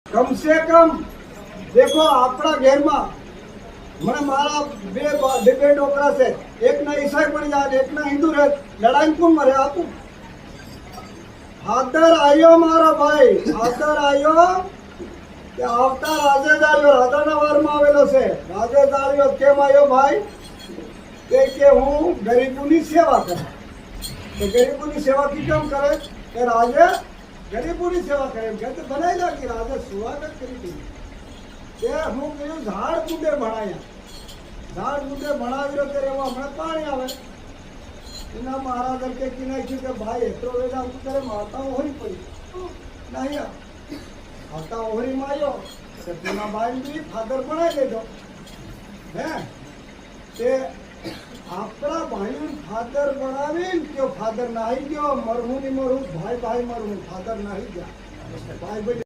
कम से कम देखो अपना घेर में मैं मारा बे डोकरा से एक ना ईसाई पड़ जाए एक ना हिंदू रहे लड़ाई कौन मरे आप हादर आयो मारा भाई हादर आयो કે આવતા રાજેદારીઓ રાધાના વારમાં આવેલો છે રાજેદારીઓ કેમ આવ્યો ભાઈ કે હું ગરીબોની સેવા કરું તો ગરીબોની સેવા કેમ કરે કે રાજે ગરીબોની સેવા કરે કે તો બનાવી દે કે રાજે સ્વાગત કરી દીધું કે હું કયું ઝાડ કુંડે ભણાયા ઝાડ કુંડે ભણાવી રહ્યો ત્યારે એમાં હમણાં પાણી આવે એના મહારાજ કે નાખ્યું કે ભાઈ એટલો વેલા હું ત્યારે માતા ઓહરી પડી નહીં आता ओहरी मायो सपना भाई भी फादर बना देजो है ते आपड़ा भाई फादर बनावे क्यों फादर नहीं गयो मरहू नहीं मरहू भाई भाई मरहू फादर नहीं गया भाई